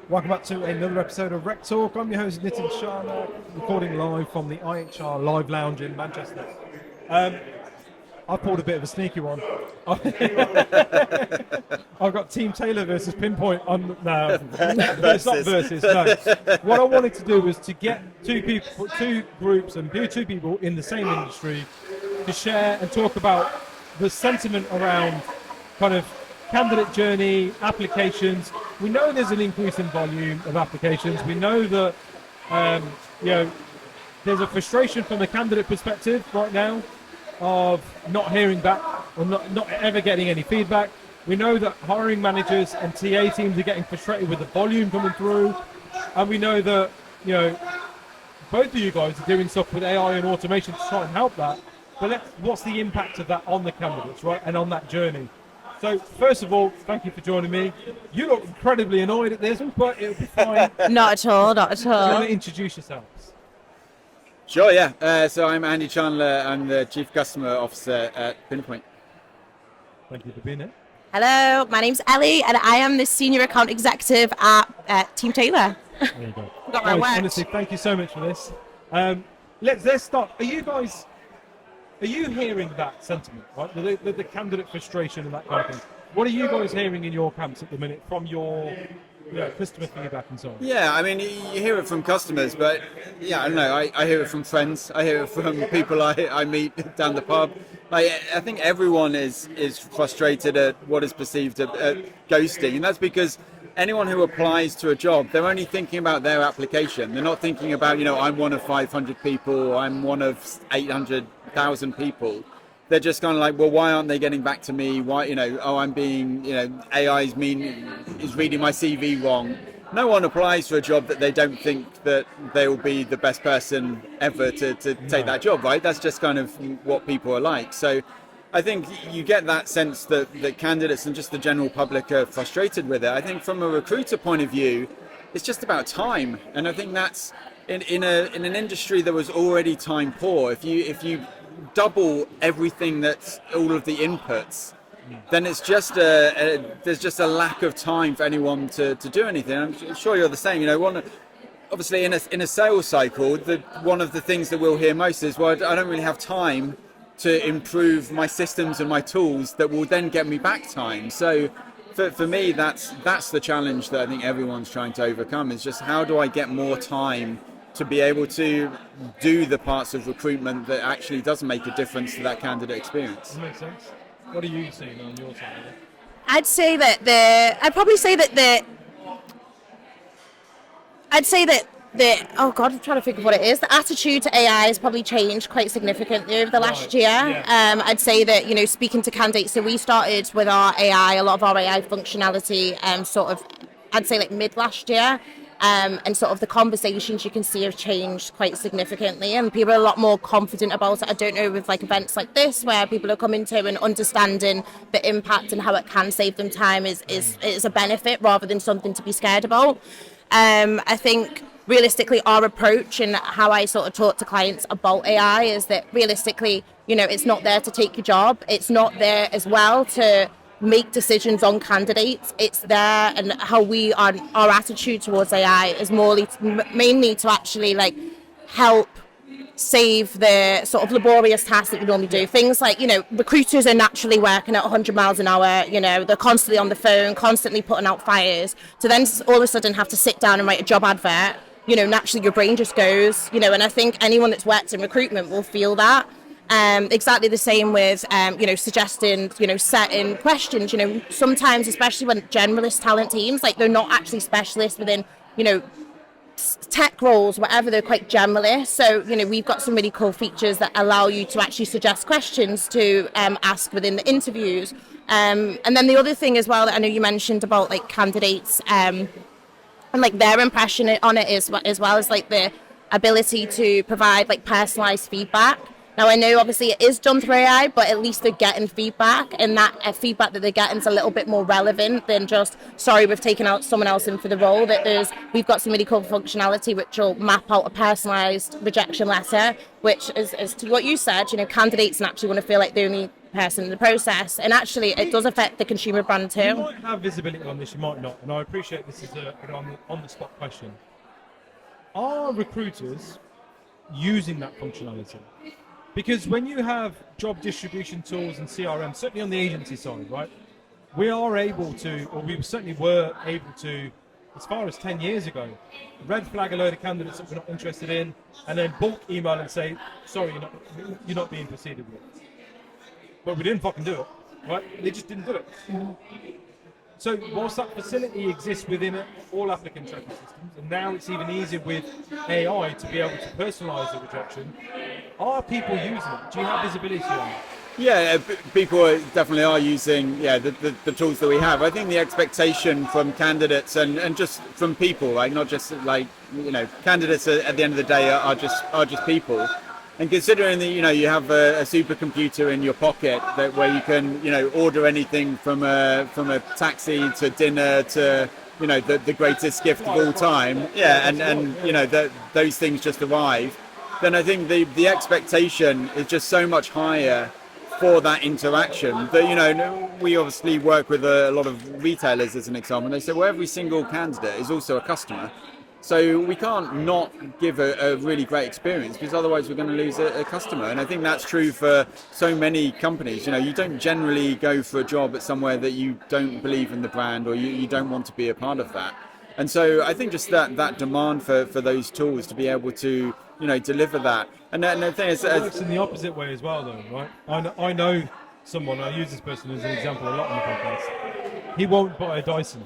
Welcome back to another episode of RecTalk. I'm your host Nitin Sharma, recording live from the IHR Live Lounge in Manchester. I pulled a bit of a sneaky one. I've got Teamtailor versus Pinpoint on. No, it's not versus. No. What I wanted to do was to get two groups and two people in the same industry to share and talk about the sentiment around kind of candidate journey, applications. We know there's an increase in volume of applications. We know that there's a frustration from the candidate perspective right now of not hearing back or not ever getting any feedback. We know that hiring managers and TA teams are getting frustrated with the volume coming through, and we know that both of you guys are doing stuff with AI and automation to try and help that. But what's the impact of that on the candidates, right, and on that journey? So first of all, thank you for joining me. You look incredibly annoyed at this, but it'll be fine. Not at all, not at all. Do you want to introduce yourselves? Sure, yeah. So I'm Andy Chandler. I'm the Chief Customer Officer at Pinpoint. Thank you for being here. Hello, my name's Ellie, and I am the Senior Account Executive at Teamtailor. There you go. Got my work. Honestly, thank you so much for this. Let's start. Are you hearing that sentiment, right? The candidate frustration and that kind of thing. What are you guys hearing in your camps at the minute from your customer feedback and so on? Yeah, I mean, you hear it from customers, but yeah, I don't know. I hear it from friends. I hear it from people I meet down the pub. I think everyone is frustrated at what is perceived at ghosting, and that's because anyone who applies to a job, they're only thinking about their application. They're not thinking about, I'm one of 500 people, I'm one of 800,000 people. They're just kind of like, well, why aren't they getting back to me? Why, I'm being, AI is reading my CV wrong. No one applies for a job that they don't think that they will be the best person ever to take that job, right? That's just kind of what people are like. So I think you get that sense that candidates and just the general public are frustrated with it. I think from a recruiter point of view, it's just about time. And I think that's in an industry that was already time poor. If you double everything that's all of the inputs, then it's just there's just a lack of time for anyone to do anything. I'm sure you're the same. Obviously in a sales cycle, one of the things that we'll hear most is, well, I don't really have time to improve my systems and my tools that will then get me back time. So for me, that's the challenge that I think everyone's trying to overcome, is just how do I get more time to be able to do the parts of recruitment that actually does make a difference to that candidate experience. That makes sense. What are you seeing on your side of it? I'd say that oh God, I'm trying to think of what it is. The attitude to AI has probably changed quite significantly over the last year. Yeah. I'd say that, speaking to candidates, so we started with our AI, a lot of our AI functionality, I'd say like mid last year. And sort of the conversations you can see have changed quite significantly, and people are a lot more confident about it. I don't know, with like events like this where people are coming to and understanding the impact and how it can save them time is a benefit rather than something to be scared about. I think realistically our approach and how I sort of talk to clients about AI is that realistically, it's not there to take your job. It's not there as well to make decisions on candidates. It's there, and how our attitude towards AI is mainly to actually help save the sort of laborious tasks that we normally do. Things like, recruiters are naturally working at 100 miles an hour, they're constantly on the phone, constantly putting out fires. To then all of a sudden have to sit down and write a job advert, naturally your brain just goes, and I think anyone that's worked in recruitment will feel that. Exactly the same with, suggesting, certain questions, sometimes, especially when generalist talent teams, they're not actually specialists within, tech roles, whatever, they're quite generalist. So, we've got some really cool features that allow you to actually suggest questions to ask within the interviews. And then the other thing as well that I know you mentioned about candidates and their impression on it as well as the ability to provide personalized feedback. Now, I know obviously it is done through AI, but at least they're getting feedback, and that feedback that they're getting is a little bit more relevant than just, sorry, we've taken out someone else in for the role. We've got some really cool functionality which will map out a personalised rejection letter, which is to what you said, candidates naturally want to feel like they only person in the process. And actually, it does affect the consumer brand You too. might have visibility on this, you might not, and I appreciate this is an on-the-spot question. Are recruiters using that functionality? Because when you have job distribution tools and CRM, certainly on the agency side, right, we are able to, or we certainly were able to, as far as 10 years ago, red flag a load of candidates that we're not interested in, and then bulk email and say, sorry, you're not being proceeded with. But we didn't fucking do it, right? They just didn't do it. So whilst that facility exists within all applicant tracking systems, and now it's even easier with AI to be able to personalise the rejection, are people using it? Do you have visibility on it? Yeah, people definitely are using the tools that we have. I think the expectation from candidates and just from people, right, not just like candidates at the end of the day are just people. And considering that you have a supercomputer in your pocket where you can order anything from a taxi to dinner to the greatest gift of all time, and those things just arrive, then I think the expectation is just so much higher for that interaction that we obviously work with a lot of retailers as an example, and they say, well, every single candidate is also a customer, so we can't not give a really great experience, because otherwise we're going to lose a customer. And I think that's true for so many companies. You don't generally go for a job at somewhere that you don't believe in the brand, or you don't want to be a part of that. And so I think just that demand for those tools to be able to deliver that. And the thing is, it works in the opposite way as well, though, right? I know someone, I use this person as an example a lot on the podcast. He won't buy a Dyson.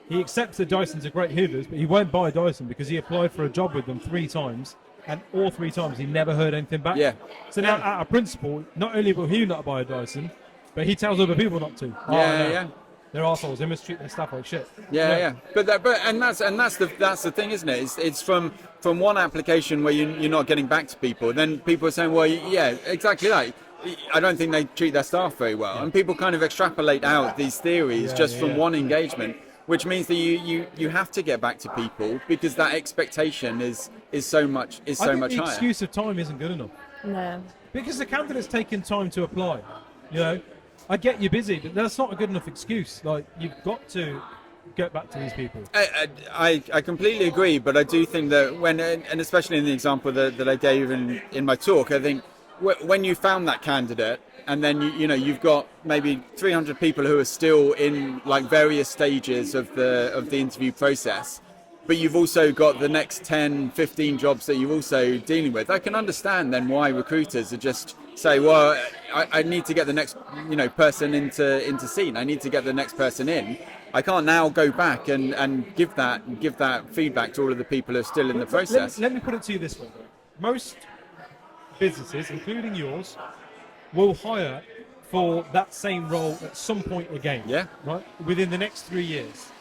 He accepts that Dysons are great hoovers, but he won't buy a Dyson because he applied for a job with them 3 times, and all 3 times he never heard anything back. Yeah. So now, out of principle, not only will he not buy a Dyson, but he tells other people not to. Yeah. They're assholes. They must treat their staff like shit. Yeah. But that's the thing, isn't it? It's from one application where you're not getting back to people. Then people are saying, well, yeah, exactly that. I don't think they treat their staff very well, and people kind of extrapolate out these theories from one engagement, which means that you have to get back to people because that expectation is so much I think higher. The excuse of time isn't good enough. No. Because the candidate's taken time to apply. I get you're busy, but that's not a good enough excuse. Like, you've got to get back to these people. I completely agree, but I do think that and especially in the example that I gave in my talk, I think when you found that candidate, and then you've got maybe 300 people who are still in like various stages of the interview process, but you've also got the next 10, 15 jobs that you're also dealing with. I can understand then why recruiters are just say, well, I need to get the next person into scene. I need to get the next person in. I can't now go back and give that feedback to all of the people who are still in the process. Let me put it to you this way. Most businesses, including yours, will hire for that same role at some point again. Yeah. Right? Within the next 3 years.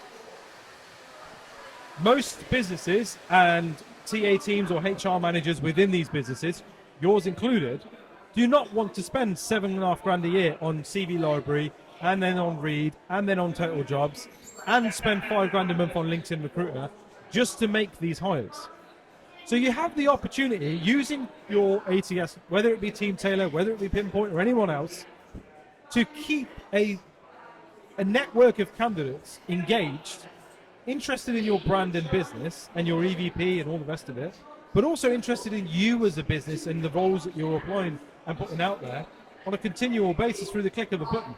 Most businesses and TA teams or HR managers within these businesses, yours included, do not want to spend $7,500 a year on CV Library, and then on Reed, and then on Total Jobs, and spend $5,000 a month on LinkedIn Recruiter just to make these hires. So you have the opportunity, using your ATS, whether it be Teamtailor, whether it be Pinpoint or anyone else, to keep a network of candidates engaged, interested in your brand and business and your EVP and all the rest of it, but also interested in you as a business and the roles that you're applying and putting out there on a continual basis through the click of a button.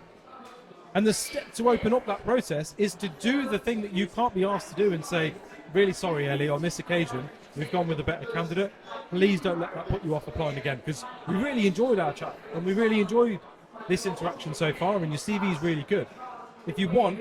And the step to open up that process is to do the thing that you can't be asked to do and say, really sorry, Ellie, on this occasion, we've gone with a better candidate. Please don't let that put you off applying again, because we really enjoyed our chat and we really enjoyed this interaction so far, and your CV is really good. If you want,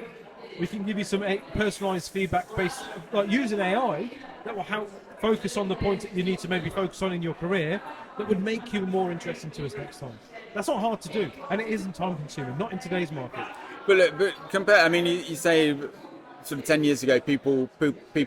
we can give you some personalised feedback based, like using AI, that will help focus on the points that you need to maybe focus on in your career that would make you more interesting to us next time. That's not hard to do, and it isn't time consuming, not in today's market. But look, compare. I mean, you say sort of 10 years ago, people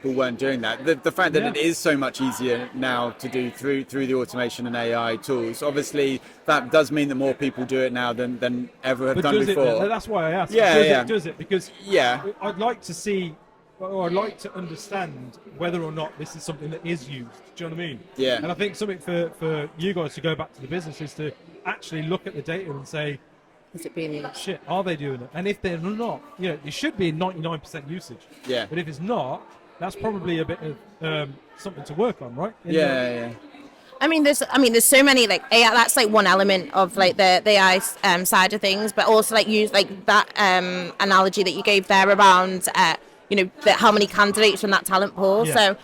weren't doing that. The fact that it is so much easier now to do through the automation and AI tools, obviously that does mean that more people do it now than ever have done before. That's why I asked. Does it? Because I'd like to see, or I'd like to understand whether or not this is something that is used. Do you know what I mean? Yeah. And I think something for you guys to go back to the business is to actually look at the data and say, Has it been? shit, are they doing it? And if they're not, it should be 99% usage. Yeah. But if it's not, that's probably a bit of something to work on, right? Yeah. I mean, there's so many like AI. That's like one element of like the AI side of things, but also like use like that analogy that you gave there around how many candidates from that talent pool. Yeah.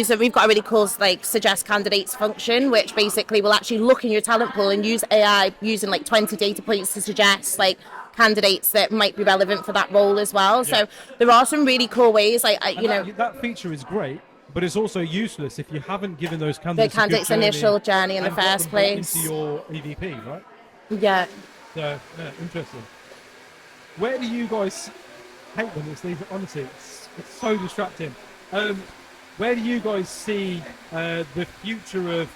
So we've got a really cool like suggest candidates function, which basically will actually look in your talent pool and use AI using like 20 data points to suggest like candidates that might be relevant for that role as well. Yeah. So there are some really cool ways that feature is great, but it's also useless if you haven't given those candidates the candidate's initial journey in the first place. into your EVP, right? Yeah. So, yeah, interesting. Where do you guys hate when it's leaving? Honestly, it's so distracting. Where do you guys see the future of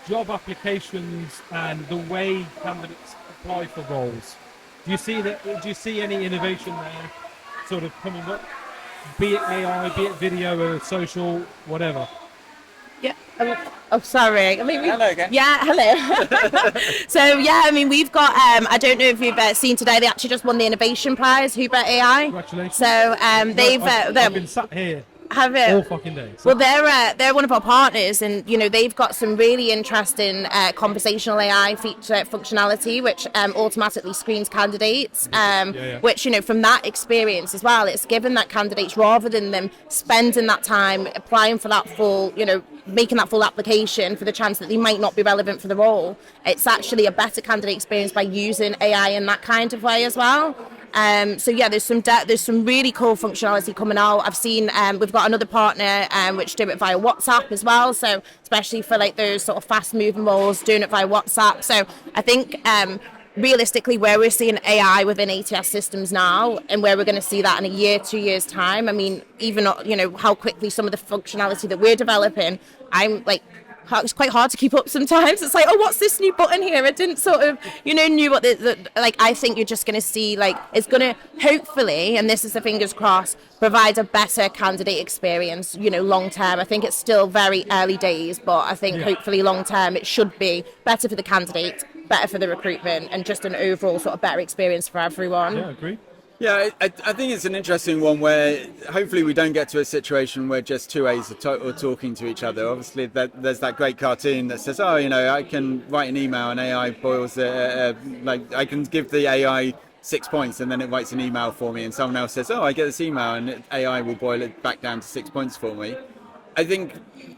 job applications and the way candidates apply for roles? Do you see any innovation there sort of coming up? Be it AI, be it video or social, whatever. Yeah. Sorry. I mean, Hello again. Yeah, hello. So yeah, I mean, we've got. I don't know if you've seen today. They actually just won the Innovation Prize. Hubert AI. Congratulations. So I've been sat here have all fucking day. So. Well, they're one of our partners, and they've got some really interesting conversational AI feature functionality, which automatically screens candidates. Which from that experience as well, it's given that candidates, rather than them spending that time applying for that full, making that full application for the chance that they might not be relevant for the role, it's actually a better candidate experience by using AI in that kind of way as well. So yeah, there's some really cool functionality coming out. I've seen we've got another partner which do it via WhatsApp as well. So especially for like those sort of fast moving roles, doing it via WhatsApp. So I think realistically, where we're seeing AI within ATS systems now, and where we're going to see that in a year, 2 years time. I mean, even how quickly some of the functionality that we're developing, I'm like. It's quite hard to keep up sometimes. It's like, oh, what's this new button here? I didn't sort of, knew what I think you're just going to see, like, it's going to hopefully, and this is the fingers crossed, provide a better candidate experience, long term. I think it's still very early days, but I think hopefully long term it should be better for the candidate, better for the recruitment, and just an overall sort of better experience for everyone. Yeah, I agree. Yeah, I think it's an interesting one where hopefully we don't get to a situation where just two A's are talking to each other. Obviously, there's that great cartoon that says, I can write an email and AI boils it, like I can give the AI 6 points and then it writes an email for me, and someone else says, I get this email, and AI will boil it back down to 6 points for me. I think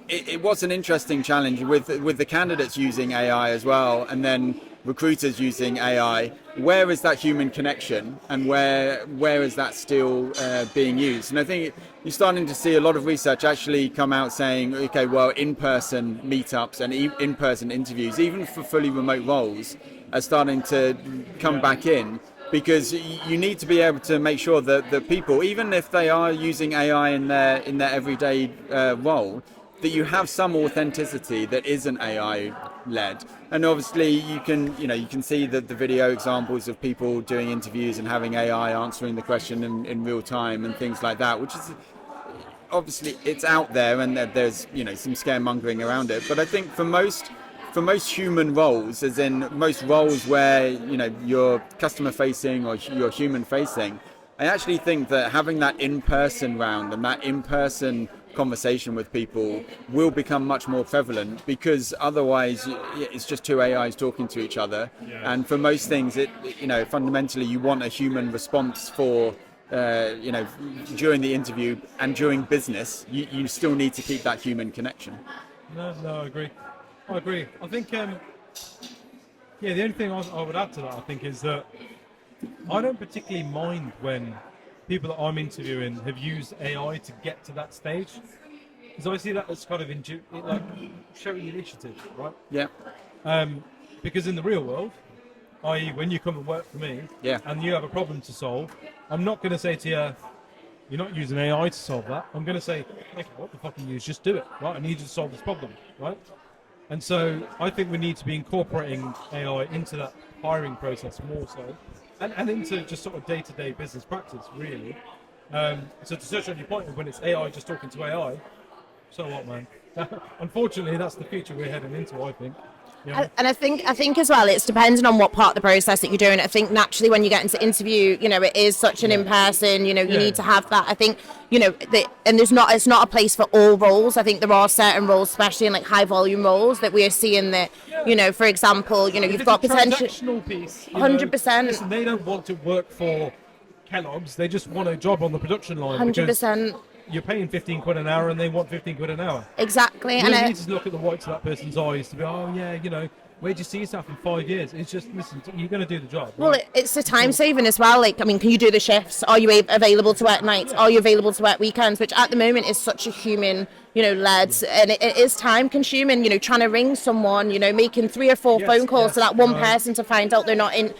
it was an interesting challenge with the candidates using AI as well, and then recruiters using AI. Where is that human connection, and where is that still being used? And I think you're starting to see a lot of research actually come out saying, okay, well, in-person meetups and in-person interviews, even for fully remote roles, are starting to come back in, because you need to be able to make sure that the people, even if they are using AI in their everyday role, that you have some authenticity that isn't AI led. And obviously you can see the video examples of people doing interviews and having AI answering the question in real time and things like that, which is obviously it's out there, and there's some scaremongering around it. But I think for most human roles, as in most roles where you're customer facing or you're human facing, I actually think that having that in-person round and that in-person conversation with people will become much more prevalent, because otherwise it's just two AIs talking to each other. And for most things, fundamentally you want a human response for during the interview and during business. You still need to keep that human connection. No, I agree. I think the only thing I would add to that, I think, is that I don't particularly mind when people that I'm interviewing have used AI to get to that stage, because I see that as kind of like showing initiative, right? Yeah. Because in the real world, i.e. when you come and work for me, and you have a problem to solve, I'm not going to say to you, you're not using AI to solve that. I'm going to say, okay, what the fuck are you use? Just do it, right? I need you to solve this problem, right? And so I think we need to be incorporating AI into that hiring process more so. And into just sort of day-to-day business practice, really. So to touch on your point of when it's AI just talking to AI, so what, man? Unfortunately, that's the future we're heading into, I think. And I think as well, it's depending on what part of the process that you're doing. I think naturally when you get into interview, it is such an in-person, you need to have that. I think, and it's not a place for all roles. I think there are certain roles, especially in like high volume roles, that we are seeing that, for example, you've got potential. Transactional piece. 100%. Listen, they don't want to work for Kellogg's. They just want a job on the production line. 100%. You're paying 15 quid an hour and they want 15 quid an hour. Exactly. You need to look at the whites of that person's eyes to be, where do you see yourself in 5 years? It's just, listen, you're going to do the job. Well, it's the time saving as well. Like, can you do the shifts? Are you available to work nights? Are you available to work weekends? Which at the moment is such a human, led, and it is time consuming, trying to ring someone, making 3 or 4 phone calls to that one person to find out they're not in,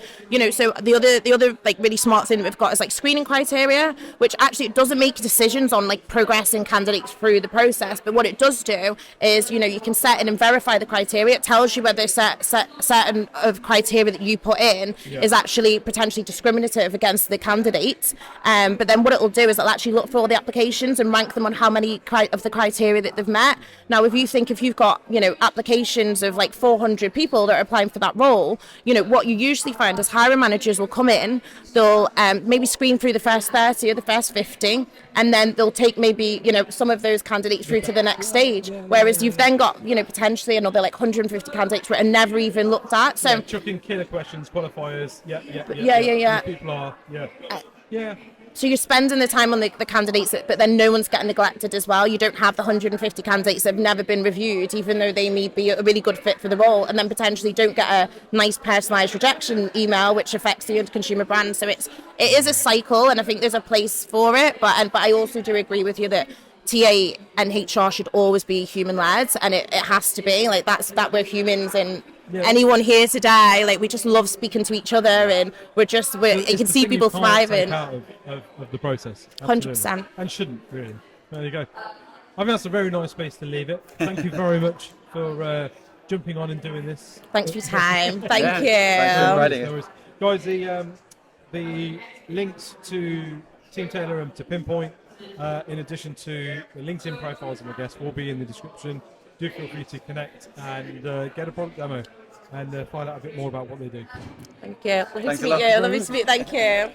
so the other like really smart thing that we've got is like screening criteria, which actually it doesn't make decisions on like progressing candidates through the process, but what it does do is, you can set in and verify the criteria. It tells you whether certain of criteria that you put in is actually potentially discriminative against the candidate, but then what it will do is it'll actually look for all the applications and rank them on how many of the criteria that they've met. Now, if you've got, applications of like 400 people that are applying for that role, what you usually find is hiring managers will come in, they'll maybe screen through the first 30 or the first 50, and then they'll take maybe, some of those candidates through to the next stage. Whereas you've then got, potentially another like 150 candidates that are never even looked at. So chucking killer questions, qualifiers. Yeah. These people are, yeah. So you're spending the time on the candidates, but then no one's getting neglected as well. You don't have the 150 candidates that have never been reviewed, even though they may be a really good fit for the role, and then potentially don't get a nice personalised rejection email, which affects the consumer brand. So it is a cycle, and I think there's a place for it. But I also do agree with you that TA and HR should always be human-led, and it has to be like that. We're humans, and anyone here today, like we just love speaking to each other, and you can see people thriving. Of the process, 100%, and shouldn't really. There you go. I think that's a very nice place to leave it. Thank you very much for jumping on and doing this. Thanks for your time. Thank you. Thanks for inviting us. Guys, the links to Teamtailor and to Pinpoint, in addition to the LinkedIn profiles of my guests, will be in the description. Do feel free to connect and get a product demo and find out a bit more about what they do. Thank you. Lovely to meet you. Thank you.